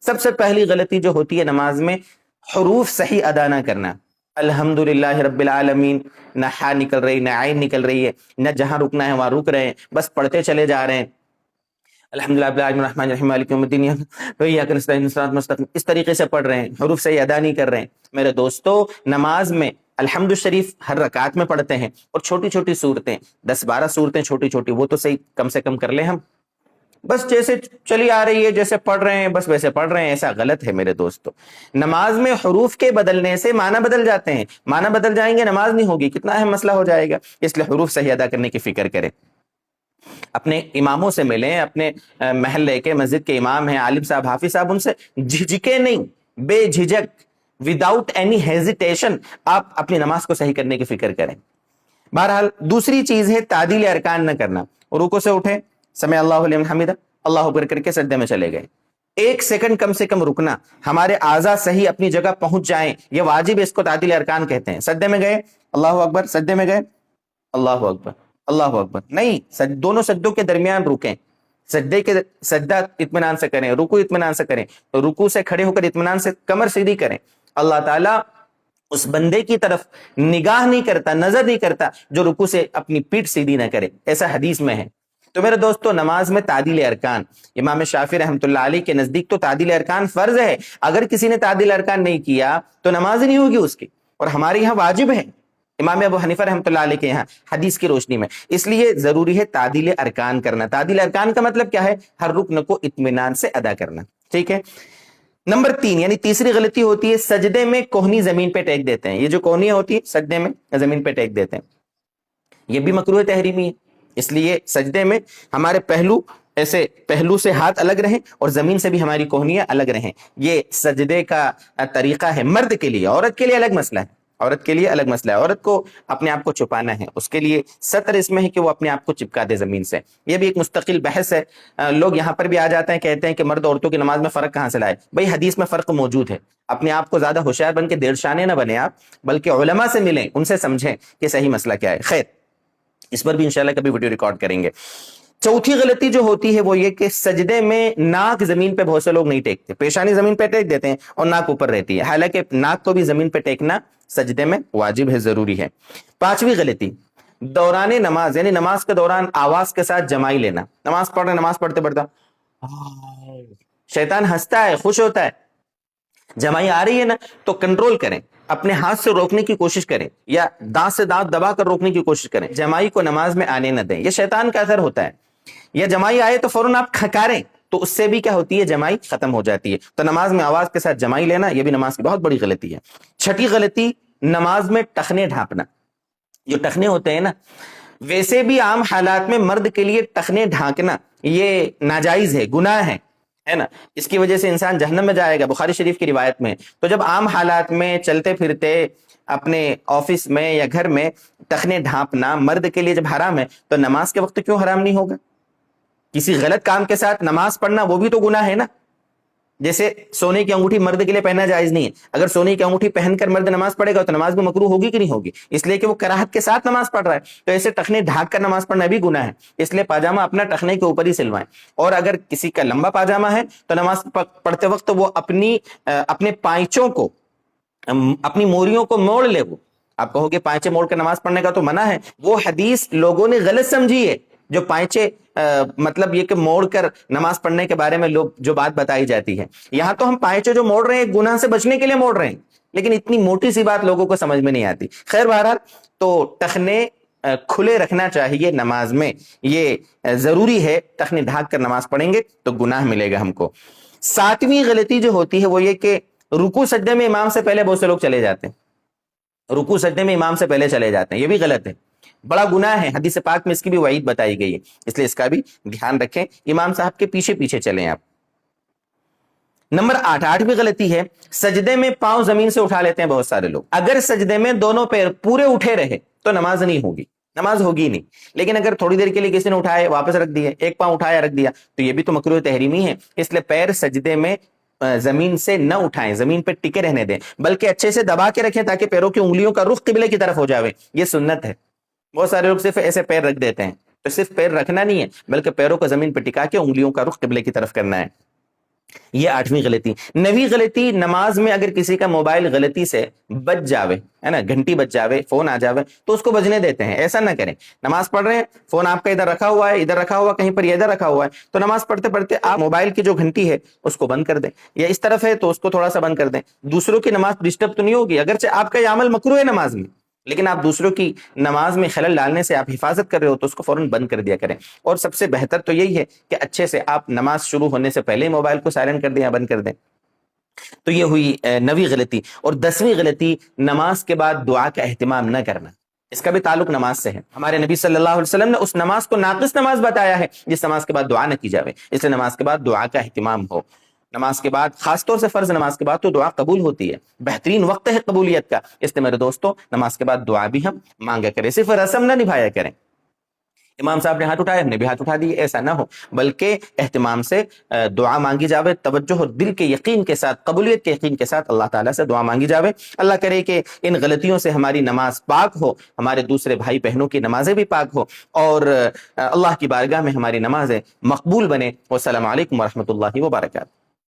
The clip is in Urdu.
سب سے پہلی غلطی جو ہوتی ہے نماز میں، حروف صحیح ادا نہ کرنا۔ الحمدللہ رب العالمین، نہ ہا نکل رہی، نہ عین نکل رہی ہے، نہ جہاں رکنا ہے وہاں رک رہے ہیں، بس پڑھتے چلے جا رہے ہیں۔ الحمدللہ رب العالمین الرحمن الرحیم مالک یوم الدین ایاک نستعین صراط المستقیم، اس طریقے سے پڑھ رہے ہیں، حروف صحیح ادا نہیں کر رہے ہیں۔ میرے دوستو، نماز میں الحمد شریف ہر رکعت میں پڑھتے ہیں، اور چھوٹی چھوٹی صورتیں 10-12 صورتیں چھوٹی چھوٹی، وہ تو صحیح کم سے کم کر لیں ہم، بس جیسے چلی آ رہی ہے جیسے پڑھ رہے ہیں بس ویسے پڑھ رہے ہیں، ایسا غلط ہے میرے دوستو۔ نماز میں حروف کے بدلنے سے معنی بدل جاتے ہیں، معنی بدل جائیں گے نماز نہیں ہوگی، کتنا اہم مسئلہ ہو جائے گا، اس لیے حروف صحیح ادا کرنے کی فکر کریں۔ اپنے اماموں سے ملیں، اپنے محلے کے مسجد کے امام ہیں، عالم صاحب، حافظ صاحب، ان سے جھجکے نہیں، بے جھجک، وداؤٹ اینی ہیزیٹیشن آپ اپنی نماز کو صحیح کرنے کی فکر کریں۔ بہرحال دوسری چیز ہے تعدیل ارکان نہ کرنا۔ رکوع سے اٹھے، سمع اللہ لمن حمدہ، اللہ اکبر کر کے سجدے میں چلے گئے، 1 سیکنڈ کم سے کم رکنا، ہمارے اعضاء صحیح اپنی جگہ پہنچ جائیں، یہ واجب ہے، اس کو تعدیل ارکان کہتے ہیں۔ سجدے میں گئے، اللہ اکبر، سجدے میں گئے، اللہ اکبر، اللہ اکبر، نہیں، دونوں سجدوں کے درمیان رکیں، سجدہ اطمینان سے کریں، رکوع اطمینان سے کریں، رکوع سے کھڑے ہو کر اطمینان سے کمر سیدھی کریں۔ اللہ تعالیٰ اس بندے کی طرف نگاہ نہیں کرتا، نظر نہیں کرتا جو رکوع سے اپنی پیٹھ سیدھی نہ کرے، ایسا حدیث میں ہے۔ تو میرے دوستو، نماز میں تعدیل ارکان، امام شافعی رحمۃ اللہ علیہ کے نزدیک تو تعدیل ارکان فرض ہے، اگر کسی نے تعدیل ارکان نہیں کیا تو نماز نہیں ہوگی اس کی، اور ہمارے یہاں واجب ہے، امام ابو حنیفہ رحمۃ اللہ علیہ کے یہاں حدیث کی روشنی میں، اس لیے ضروری ہے تعدیل ارکان کرنا۔ تعدیل ارکان کا مطلب کیا ہے؟ ہر رکن کو اطمینان سے ادا کرنا، ٹھیک ہے۔ نمبر 3 یعنی تیسری غلطی ہوتی ہے، سجدے میں کوہنی زمین پہ ٹیک دیتے ہیں۔ یہ جو کوہنی ہوتی ہے سجدے میں زمین پہ ٹیک دیتے ہیں، یہ بھی مکروہ تحریمی ہے، اس لیے سجدے میں ہمارے پہلو ایسے، پہلو سے ہاتھ الگ رہیں اور زمین سے بھی ہماری کوہنیاں الگ رہیں، یہ سجدے کا طریقہ ہے مرد کے لیے۔ عورت کے لیے الگ مسئلہ ہے، عورت کے لیے الگ مسئلہ ہے، عورت کو اپنے آپ کو چھپانا ہے، اس کے لیے ستر اس میں ہے کہ وہ اپنے آپ کو چپکا دے زمین سے، یہ بھی ایک مستقل بحث ہے۔ لوگ یہاں پر بھی آ جاتے ہیں، کہتے ہیں کہ مرد عورتوں کی نماز میں فرق کہاں سے لائے؟ بھئی حدیث میں فرق موجود ہے، اپنے آپ کو زیادہ ہوشیار بن کے دیر شانے نہ بنے آپ، بلکہ علماء سے ملیں، ان سے سمجھیں کہ صحیح مسئلہ کیا ہے۔ خیر، اس پر بھی انشاءاللہ کبھی ویڈیو ریکارڈ کریں گے۔ چوتھی غلطی جو ہوتی ہے وہ یہ کہ سجدے میں ناک زمین پہ بہت سے لوگ نہیں ٹیکتے، پیشانی زمین پہ ٹیک دیتے ہیں اور ناک اوپر رہتی ہے، حالانکہ ناک کو بھی زمین پہ ٹیکنا سجدے میں واجب ہے، ضروری ہے۔ 5ویں غلطی، دوران نماز یعنی نماز کے دوران آواز کے ساتھ جمائی لینا۔ نماز پڑھ رہے، نماز پڑھتے پڑھتا شیطان ہنستا ہے، خوش ہوتا ہے، جمائی آ رہی ہے نا تو کنٹرول کریں، اپنے ہاتھ سے روکنے کی کوشش کریں یا دانت سے دانت دبا کر روکنے کی کوشش کریں، جمائی کو نماز میں آنے نہ دیں، یہ شیطان کا اثر ہوتا ہے۔ یا جمائی آئے تو فوراً آپ کھکاریں تو اس سے بھی کیا ہوتی ہے؟ جمائی ختم ہو جاتی ہے۔ تو نماز میں آواز کے ساتھ جمائی لینا یہ بھی نماز کی بہت بڑی غلطی ہے۔ 6ٹھی غلطی، نماز میں ٹخنے ڈھانپنا۔ جو ٹخنے ہوتے ہیں نا، ویسے بھی عام حالات میں مرد کے لیے ٹخنے ڈھانکنا یہ ناجائز ہے، گناہ ہے نا، اس کی وجہ سے انسان جہنم میں جائے گا، بخاری شریف کی روایت میں۔ تو جب عام حالات میں چلتے پھرتے اپنے آفس میں یا گھر میں ٹخنے ڈھانپنا مرد کے لیے جب حرام ہے تو نماز کے وقت کیوں حرام نہیں ہوگا؟ کسی غلط کام کے ساتھ نماز پڑھنا وہ بھی تو گناہ ہے نا۔ جیسے سونے کی انگوٹھی مرد کے لیے پہننا جائز نہیں ہے، اگر سونے کی انگوٹھی پہن کر مرد نماز پڑھے گا تو نماز بھی مکروہ ہوگی کہ نہیں ہوگی؟ اس لیے کہ وہ کراہت کے ساتھ نماز پڑھ رہا ہے۔ تو ایسے ٹخنے ڈھانک کر نماز پڑھنا بھی گناہ ہے، اس لیے پاجامہ اپنا ٹخنے کے اوپر ہی سلوائیں۔ اور اگر کسی کا لمبا پاجامہ ہے تو نماز پڑھتے وقت وہ اپنے پائچوں کو، اپنی موریوں کو موڑ لے۔ وہ آپ کہو کہ پائچے موڑ کر نماز پڑھنے کا تو منع ہے، وہ حدیث لوگوں نے غلط سمجھی ہے، جو پائچے مطلب یہ کہ موڑ کر نماز پڑھنے کے بارے میں لوگ جو بات بتائی جاتی ہے، یہاں تو ہم پائچے جو موڑ رہے ہیں گناہ سے بچنے کے لیے موڑ رہے ہیں، لیکن اتنی موٹی سی بات لوگوں کو سمجھ میں نہیں آتی۔ خیر بہرحال، تو ٹخنے کھلے رکھنا چاہیے نماز میں، یہ ضروری ہے، ٹخنے ڈھانک کر نماز پڑھیں گے تو گناہ ملے گا ہم کو۔ 7ویں غلطی جو ہوتی ہے وہ یہ کہ رکوع سجدے میں امام سے پہلے بہت سے لوگ چلے جاتے ہیں، رکوع سجدے میں امام سے پہلے چلے جاتے ہیں، یہ بھی غلط ہے، بڑا گناہ ہے، حدیث پاک میں اس کی بھی وعید بتائی گئی ہے، اس لیے اس کا بھی دھیان رکھیں، امام صاحب کے پیچھے پیچھے چلیں آپ۔ نمبر 8، 8ویں غلطی ہے، سجدے میں پاؤں زمین سے اٹھا لیتے ہیں بہت سارے لوگ۔ اگر سجدے میں دونوں پیر پورے اٹھے رہے تو نماز نہیں ہوگی، نماز ہوگی نہیں، لیکن اگر تھوڑی دیر کے لیے کسی نے اٹھائے واپس رکھ دیا، ایک پاؤں اٹھایا رکھ دیا، تو یہ بھی تو مکروہ تحریمی ہے، اس لیے پیر سجدے میں زمین سے نہ اٹھائیں، زمین پہ ٹکے رہنے دیں، بلکہ اچھے سے دبا کے رکھیں تاکہ پیروں کی انگلیوں کا رخ قبلے کی طرف ہو جاوے، یہ سنت ہے۔ بہت سارے لوگ صرف ایسے پیر رکھ دیتے ہیں، تو صرف پیر رکھنا نہیں ہے بلکہ پیروں کو زمین پہ ٹکا کے انگلیوں کا رخ قبلے کی طرف کرنا ہے۔ یہ 8ویں غلطی۔ 9ویں غلطی، نماز میں اگر کسی کا موبائل غلطی سے بج جاوے، ہے نا، گھنٹی بج جاوے، فون آ جاوے، تو اس کو بجنے دیتے ہیں، ایسا نہ کریں۔ نماز پڑھ رہے ہیں، فون آپ کا ادھر رکھا ہوا ہے، ادھر رکھا ہوا کہیں پر، یا ادھر رکھا ہوا ہے، تو نماز پڑھتے پڑھتے آپ موبائل کی جو گھنٹی ہے اس کو بند کر دیں، یا اس طرف ہے تو اس کو تھوڑا سا بند کر دیں۔ دوسروں کی نماز ڈسٹرب تو نہیں ہوگی، اگرچہ آپ کا یہ عمل مکروہ ہے نماز میں، لیکن آپ دوسروں کی نماز میں خلل ڈالنے سے آپ حفاظت کر رہے ہو، تو اس کو فوراً بند کر دیا کریں۔ اور سب سے بہتر تو یہی ہے کہ اچھے سے آپ نماز شروع ہونے سے پہلے موبائل کو سائلنٹ کر دیں یا بند کر دیں۔ تو یہ ہوئی 9ویں غلطی۔ اور 10ویں غلطی، نماز کے بعد دعا کا اہتمام نہ کرنا۔ اس کا بھی تعلق نماز سے ہے۔ ہمارے نبی صلی اللہ علیہ وسلم نے اس نماز کو ناقص نماز بتایا ہے جس نماز کے بعد دعا نہ کی جاوے، اس لیے نماز کے بعد دعا کا اہتمام ہو۔ نماز کے بعد، خاص طور سے فرض نماز کے بعد تو دعا قبول ہوتی ہے، بہترین وقت ہے قبولیت کا، اس لیے میرے دوستو نماز کے بعد دعا بھی ہم مانگا کریں، صرف رسم نہ نبھایا کریں۔ امام صاحب نے ہاتھ اٹھایا، ہم نے بھی ہاتھ اٹھا دیے، ایسا نہ ہو، بلکہ اہتمام سے دعا مانگی جاوے، توجہ اور دل کے یقین کے ساتھ، قبولیت کے یقین کے ساتھ اللہ تعالیٰ سے دعا مانگی جاوے۔ اللہ کرے کہ ان غلطیوں سے ہماری نماز پاک ہو، ہمارے دوسرے بھائی بہنوں کی نمازیں بھی پاک ہو، اور اللہ کی بارگاہ میں ہماری نمازیں مقبول بنے۔ والسلام علیکم ورحمۃ اللہ وبرکاتہ۔